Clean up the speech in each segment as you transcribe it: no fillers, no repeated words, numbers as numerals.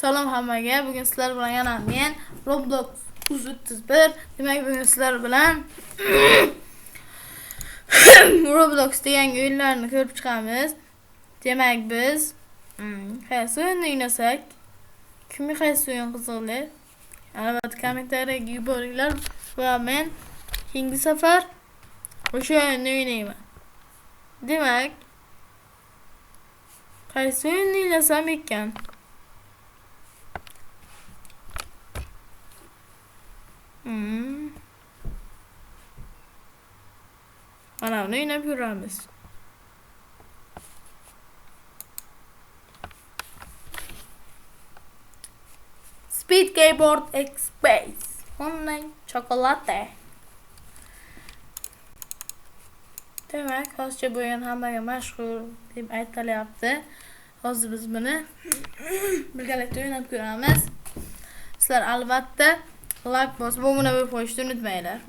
Salom hammaga. Bugun sizlar bilan yana men Roblox 31. Demak, bugun sizlar bilan Roblox'da yangi o'yinlarni ko'rib chiqamiz. Demak, biz qaysi o'yinni o'ynasak? Kimga qaysi o'yin qiziqli? Albatta kommentariyaga yuboringlar va men keyingi safar o'sha o'yinni o'ynayman. Demak, qaysi o'yinni o'ynasam ekan? Mana buni o'ynab ko'ramiz. Speed Keyboard X-Base online chokolate. Demak, hozircha bu o'yin hammaga mashhur deb aytilyapti. Hozir biz buni birgalikda o'ynab ko'ramiz. Sizlar albatta like bosib obuna bo'lib qo'yishni unutmanglar.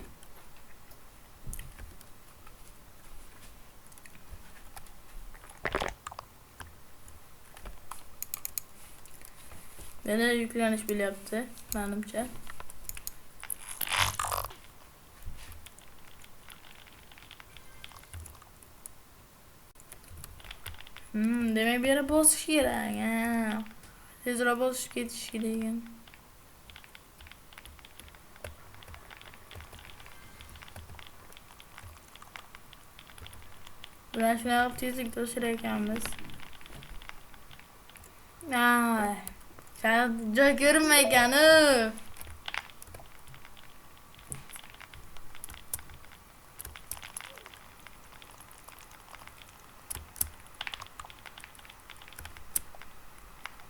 Yana yükleniş bile yaptı benimce. Demek bir yere bozuş gerek ya. Tezra bozuş geçiş gerek. Ben şuna yapıp tezlik taşırken biz. Çok görünmeyken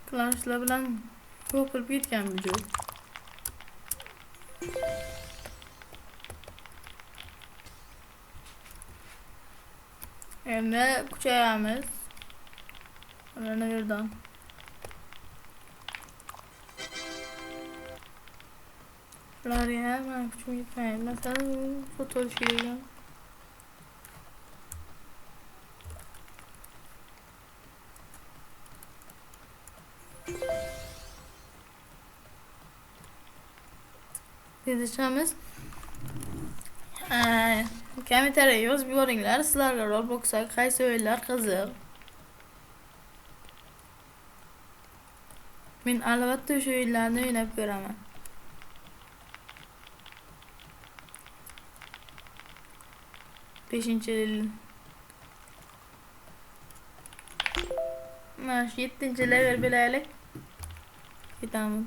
Klanşla bilen ko'pirib ketgan video. Endi kuchayamiz. Mana yerdan. Ular ya, men kuchim yetmaydi. Masalan, foto olishga. Gezishamiz. Kommentariyaga yozib yuboringlar. Sizlarga Roblox'ga qaysi o'yinlar qiziq? Men albatta o'sha o'yinlarni o'ynab ko'raman. Beşinci Maş 7. level bilaylik. Tamam.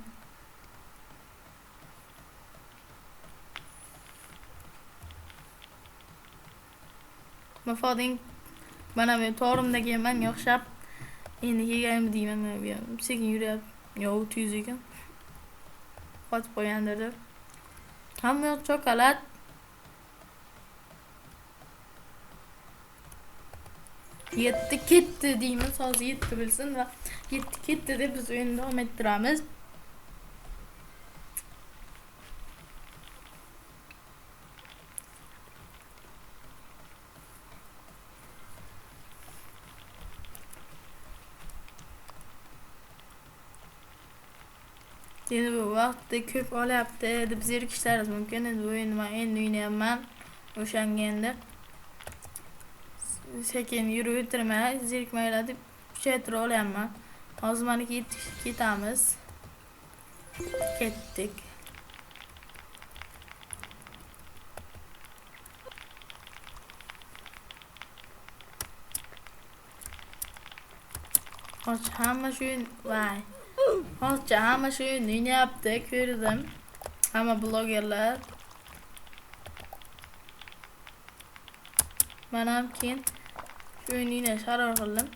Mafading bana ben to'g'rimdagi manga o'xshab endi kelganmi deyman. Sekin yuryapti. Yo'q, 200 ekan. Qotib qo'ygandir. Hamma yoq chokolad. Yetti ketdi deymiz. Hozir yetti bilsin va yetti ketdi deb biz o'yinni davom ettiramiz. Endi bu vaqtda ko'p olyapti deb zerikishlaringiz mumkin. Endi bu o'yinni men endi o'ynayapman. O'shanga endi sekin yurib o'tirmay, zerikmanglar deb kuchaytirib olyapman. Hozir mana ketamiz. Ketdik. Hozir hamma shu vay. Hozircha hamma shu o'ynayapti, ko'rdim. Hamma blogerlar. Men ham keyin shu o'yinni qaror qildim.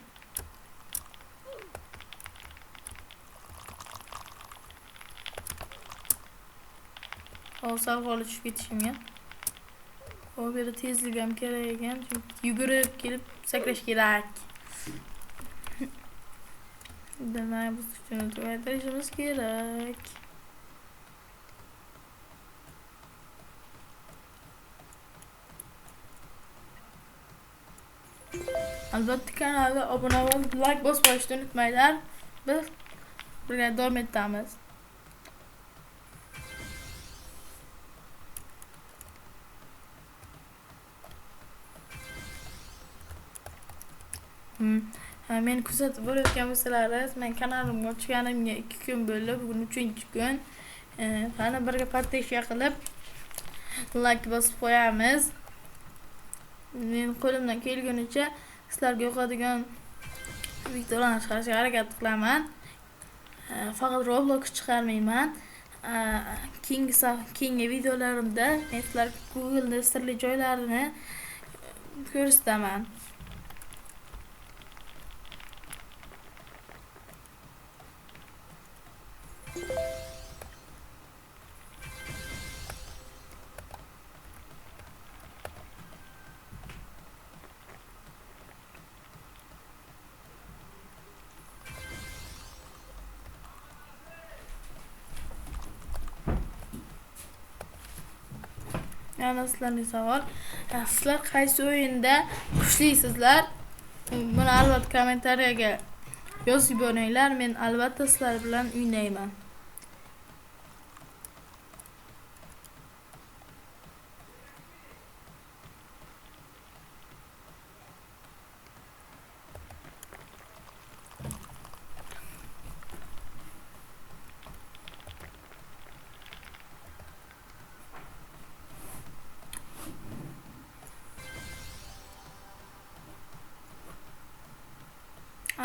Sal qolib tushib ketishimga. O bir tezlik ham kerak ekan, chunki yugurib kelib sakrash kerak. Demak, biz shuni tugatishimiz kerak. Albatta kanalga obuna bo'lib, like bosib qo'yishni unutmanglar. Biz Birga davom etamiz. Men kuzatib borayotgan bo'lsalaringiz, men kanalimga ochganimga 2 kun bo'ldi. Bugun 3-kun. Qani birga podpishka qilib, like bosib qo'yamiz. Men qo'limdan kelgunicha sizlarga yoqadigan videolarni chiqarishga harakat qilaman. Faqat Roblox chiqarmayman. Keyingi videolarimda men sizlarga Google'da sirli joylarini ko'rsataman. Yana sizlarning savol. Sizlar qaysi o'yinda kuchlisizlar? Buni albatta kommentariyaga yozib yuboringlar. Men albatta sizlar bilan o'ynayman.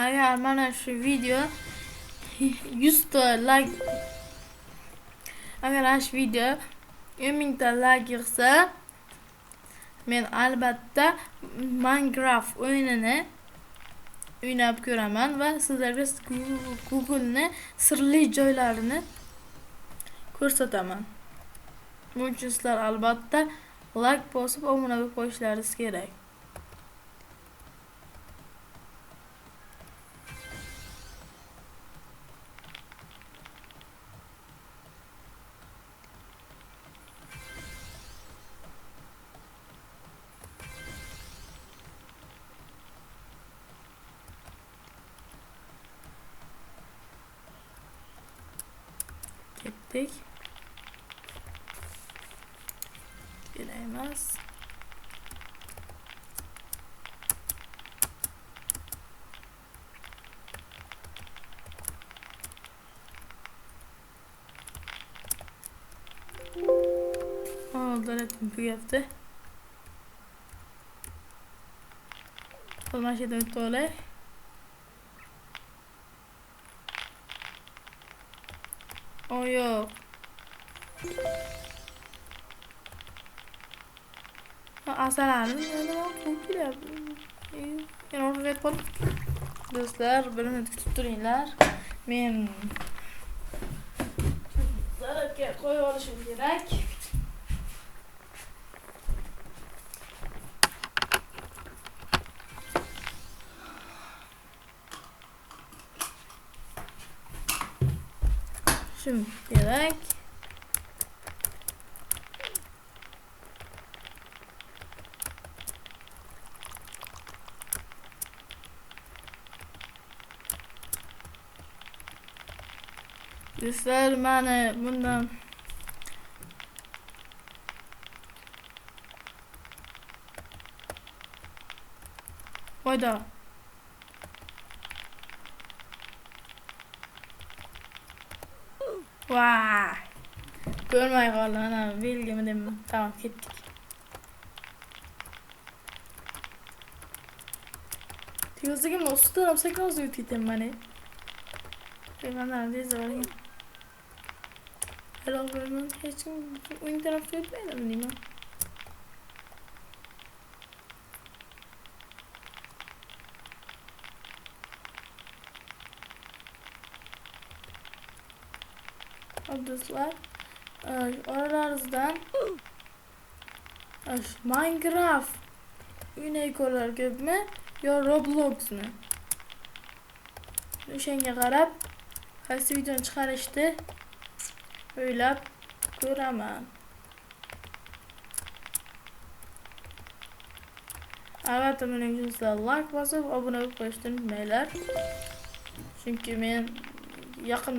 Agar mana shu video 100 ta like, agar shu video 10.000 ta like yig'sa, men albatta Minecraft o'yinini o'ynab ko'raman va sizlarga Google'ni sirli joylarini ko'rsataman. Buning uchun sizlar albatta like bosib obuna bo'lib qo'yishlaringiz kerak. Ketdik. Kelaymiz. Dalatim tugabdi. Mashinadan o'tib olay. Yo'q. Asalarim yana ko'piladi. Men o'rniga qolib. Do'stlar, bir minut kutib turinglar. Men zaratga qo'yib olishim kerak. Shim kerak. Do'stlar, mana bundan foyda. Vay. Ko'rmay qoldim. Ana belgimi deyman. Tamam, ketdik. Tezligim ustidan sakkiz o'tib ketaman. Mana dezaring. Alloh, hech kim o'yin tarafga o'tmaydimi deyman. Do'stlar, oralaringizdan Minecraft o'ynaydiganlar ko'pmi yo Robloxni? O'shanga qarab qaysi videoni chiqarishdi o'ylab ko'raman. Albatta mening uchun sizlar like bosib obuna bo'lib qo'yishni unutmanglar. Chunki men yaqin